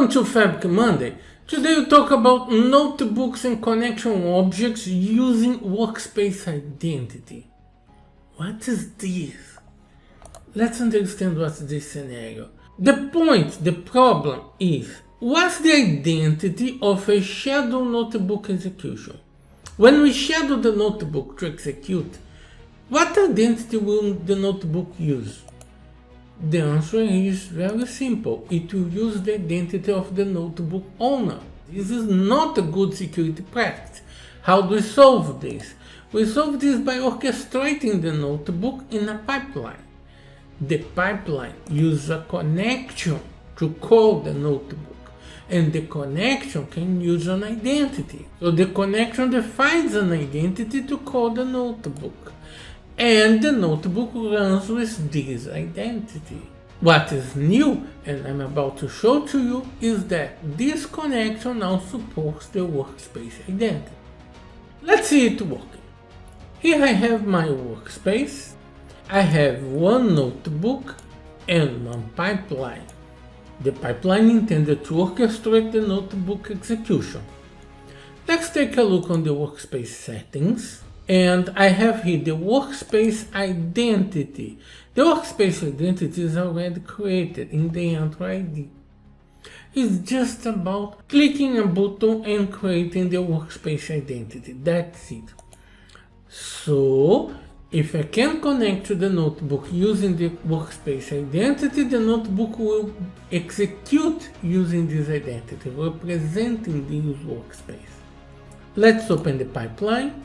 Welcome to Fabric Monday. Today we'll talk about notebooks and connection objects using Workspace Identity. What is this? Let's understand what's this scenario. The problem is, what's the identity of a shadow notebook execution? When we shadow the notebook to execute, what identity will the notebook use? The answer is very simple. It will use the identity of the notebook owner. This is not a good security practice. How do we solve this? We solve this by orchestrating the notebook in a pipeline. The pipeline uses a connection to call the notebook, and the connection can use an identity. So the connection defines an identity to call the notebook, and the notebook runs with this identity. What is new, and I'm about to show to you, is that this connection now supports the Workspace Identity. Let's see it working. Here I have my workspace. I have one notebook and one pipeline. The pipeline intended to orchestrate the notebook execution. Let's take a look on the workspace settings. And I have here the Workspace Identity. The Workspace Identity is already created in the Enter ID. It's just about clicking a button and creating the Workspace Identity. That's it. So, if I can connect to the notebook using the Workspace Identity, the notebook will execute using this identity, representing this workspace. Let's open the pipeline.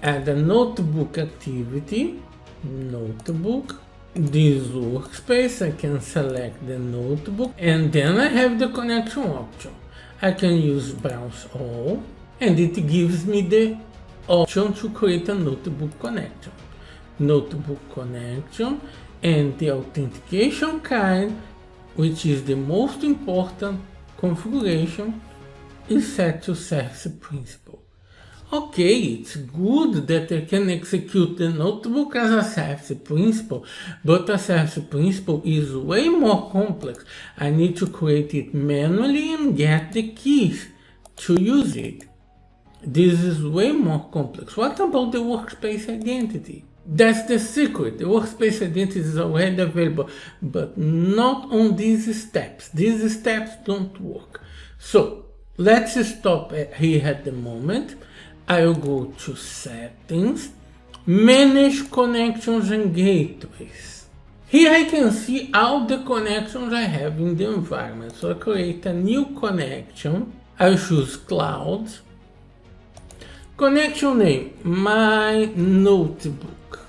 Add a notebook activity, notebook, this workspace. I can select the notebook, and then I have the connection option. I can use browse all, and it gives me the option to create a notebook connection. Notebook connection, and the authentication kind, which is the most important configuration, is set to service principal. Okay, it's good that I can execute the notebook as a service principal, but a service principal is way more complex. I need to create it manually and get the keys to use it. This is way more complex. What about the Workspace Identity? That's the secret. The Workspace Identity is already available, but not on these steps. These steps don't work. So let's stop here at the moment. I'll go to Settings, Manage Connections and Gateways. Here I can see all the connections I have in the environment. So I create a new connection. I'll choose Clouds. Connection name, my notebook.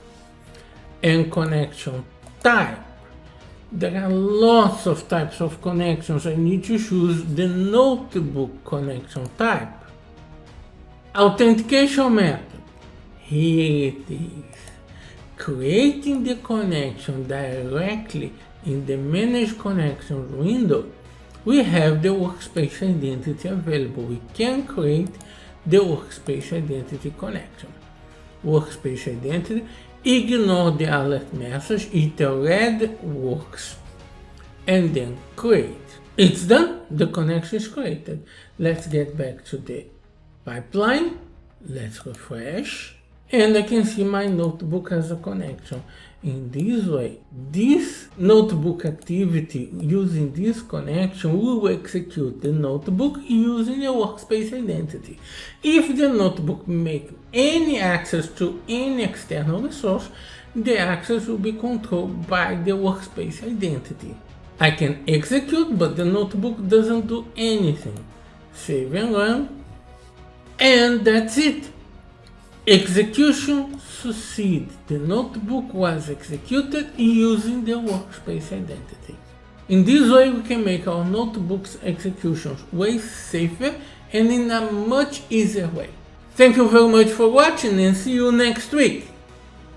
And connection type. There are lots of types of connections. I need to choose the notebook connection type. Authentication method. Here it is. Creating the connection directly in the Manage Connections window, we have the Workspace Identity available. We can create the Workspace Identity connection. Workspace Identity, ignore the alert message, it already works. And then create. It's done, the connection is created. Let's get back to the pipeline. Let's refresh. And I can see my notebook as a connection. In this way, this notebook activity using this connection will execute the notebook using the Workspace Identity. If the notebook makes any access to any external resource, the access will be controlled by the Workspace Identity. I can execute, but the notebook doesn't do anything. Save and run. And that's it. Execution succeeded. The notebook was executed using the Workspace Identity. In this way, we can make our notebook's executions way safer and in a much easier way. Thank you very much for watching, and see you next week.